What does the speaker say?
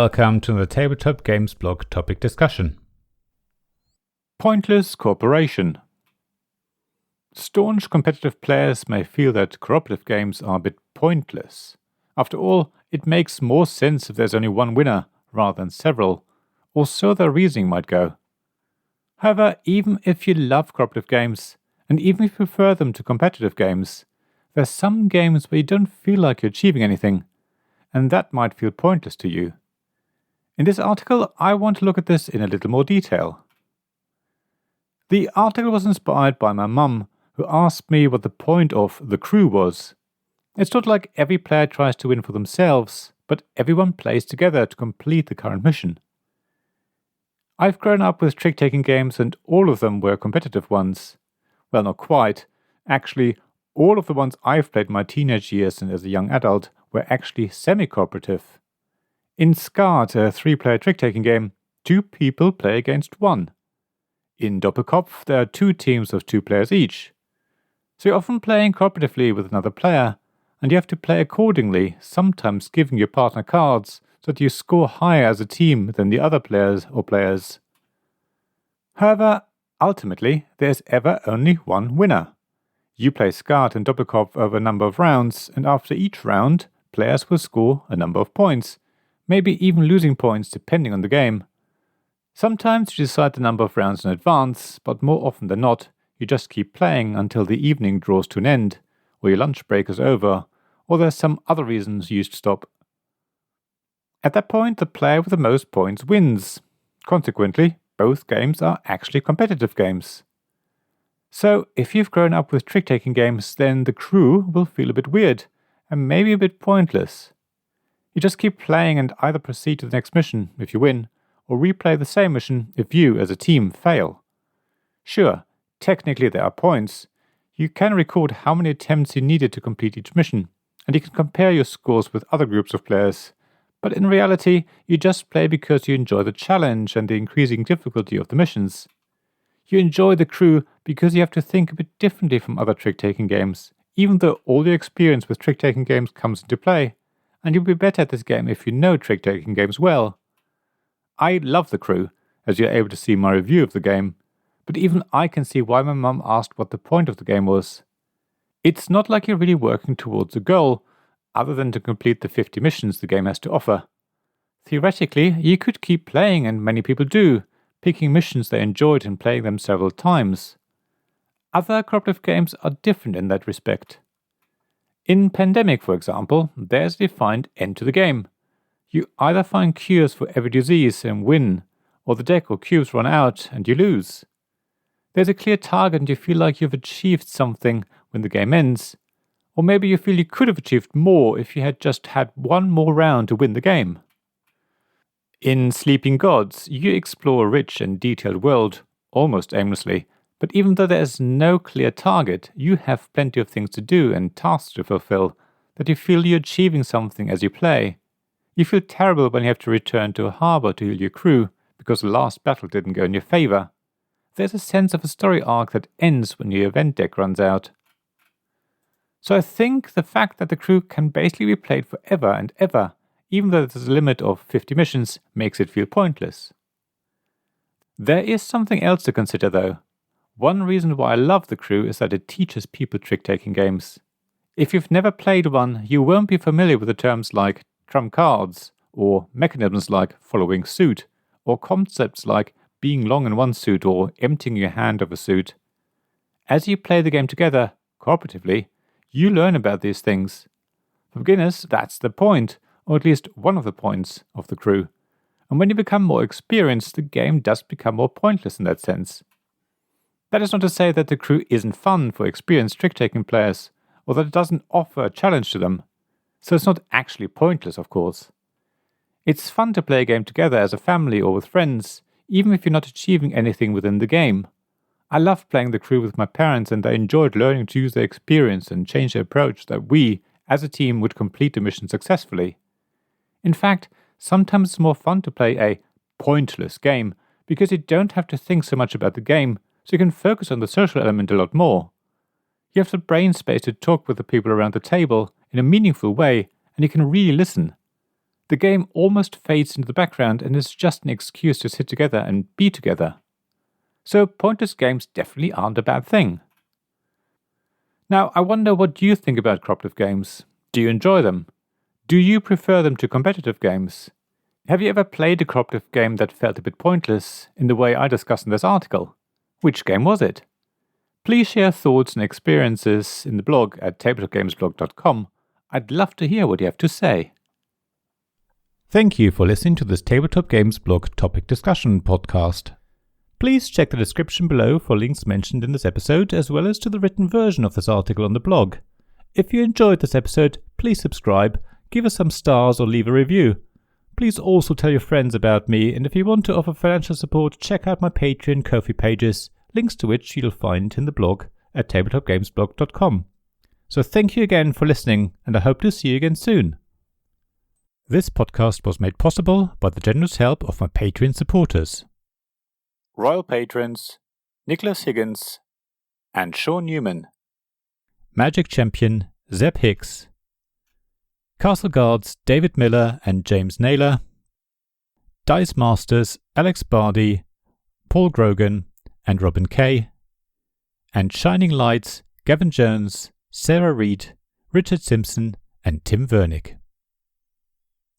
welcome to the Tabletop Games blog topic discussion. Pointless cooperation. Staunch competitive players may feel that cooperative games are a bit pointless. After all, it makes more sense if there's only one winner rather than several, or so their reasoning might go. However, even if you love cooperative games, and even if you prefer them to competitive games, there's some games where you don't feel like you're achieving anything, and that might feel pointless to you. In this article, I want to look at this in a little more detail. The article was inspired by my mum, who asked me what the point of the crew was. It's not like every player tries to win for themselves, but everyone plays together to complete the current mission. I've grown up with trick-taking games and all of them were competitive ones. Well, not quite. Actually, all of the ones I've played in my teenage years and as a young adult were actually semi-cooperative. In Skat, a 3-player trick-taking game, 2 people play against 1. In Doppelkopf, there are 2 teams of 2 players each. So you're often playing cooperatively with another player, and you have to play accordingly, sometimes giving your partner cards so that you score higher as a team than the other players or players. However, ultimately, there's ever only one winner. You play Skat and Doppelkopf over a number of rounds, and after each round, players will score a number of points, maybe even losing points depending on the game. Sometimes you decide the number of rounds in advance, but more often than not, you just keep playing until the evening draws to an end, or your lunch break is over, or there's some other reasons you used to stop. At that point, the player with the most points wins. Consequently, both games are actually competitive games. So, if you've grown up with trick-taking games, then the crew will feel a bit weird, and maybe a bit pointless. You just keep playing and either proceed to the next mission if you win, or replay the same mission if you, as a team, fail. Sure, technically there are points. You can record how many attempts you needed to complete each mission, and you can compare your scores with other groups of players. But in reality, you just play because you enjoy the challenge and the increasing difficulty of the missions. You enjoy the crew because you have to think a bit differently from other trick-taking games, even though all your experience with trick-taking games comes into play, and you'll be better at this game if you know trick-taking games well. I love the crew, as you're able to see my review of the game, but even I can see why my mum asked what the point of the game was. It's not like you're really working towards a goal, other than to complete the 50 missions the game has to offer. Theoretically, you could keep playing, and many people do, picking missions they enjoyed and playing them several times. Other cooperative games are different in that respect. In Pandemic, for example, there's a defined end to the game. You either find cures for every disease and win, or the deck or cubes run out and you lose. There's a clear target and you feel like you've achieved something when the game ends, or maybe you feel you could have achieved more if you had just had one more round to win the game. In Sleeping Gods, you explore a rich and detailed world, almost aimlessly, but even though there is no clear target, you have plenty of things to do and tasks to fulfill, that you feel you're achieving something as you play. You feel terrible when you have to return to a harbor to heal your crew, because the last battle didn't go in your favor. There's a sense of a story arc that ends when your event deck runs out. So I think the fact that the crew can basically be played forever and ever, even though there's a limit of 50 missions, makes it feel pointless. There is something else to consider though. One reason why I love the crew is that it teaches people trick-taking games. If you've never played one, you won't be familiar with the terms like trump cards, or mechanisms like following suit, or concepts like being long in one suit or emptying your hand of a suit. As you play the game together, cooperatively, you learn about these things. For beginners, that's the point, or at least one of the points, of the crew. And when you become more experienced, the game does become more pointless in that sense. That is not to say that the crew isn't fun for experienced trick-taking players, or that it doesn't offer a challenge to them. So it's not actually pointless, of course. It's fun to play a game together as a family or with friends, even if you're not achieving anything within the game. I loved playing the crew with my parents, and I enjoyed learning to use their experience and change their approach so that we, as a team, would complete the mission successfully. In fact, sometimes it's more fun to play a pointless game, because you don't have to think so much about the game, so you can focus on the social element a lot more. You have the brain space to talk with the people around the table in a meaningful way, and you can really listen. the game almost fades into the background and is just an excuse to sit together and be together. So pointless games definitely aren't a bad thing. Now, I wonder what you think about cooperative games. Do you enjoy them? Do you prefer them to competitive games? Have you ever played a cooperative game that felt a bit pointless in the way I discussed in this article? Which game was it? Please share thoughts and experiences in the blog at tabletopgamesblog.com. I'd love to hear what you have to say. Thank you for listening to this Tabletop Games Blog Topic Discussion podcast. Please check the description below for links mentioned in this episode, as well as to the written version of this article on the blog. If you enjoyed this episode, please subscribe, give us some stars or leave a review. Please also tell your friends about me, and if you want to offer financial support, check out my Patreon and Ko-fi pages, links to which you'll find in the blog at tabletopgamesblog.com. So thank you again for listening, and I hope to see you again soon. This podcast was made possible by the generous help of my Patreon supporters. Royal Patrons, Nicholas Higgins and Sean Newman. Magic Champion Zeb Hicks. Castle Guards David Miller and James Naylor. Dice Masters Alex Bardi, Paul Grogan and Robin Kay. And Shining Lights Gavin Jones, Sarah Reed, Richard Simpson and Tim Vernick.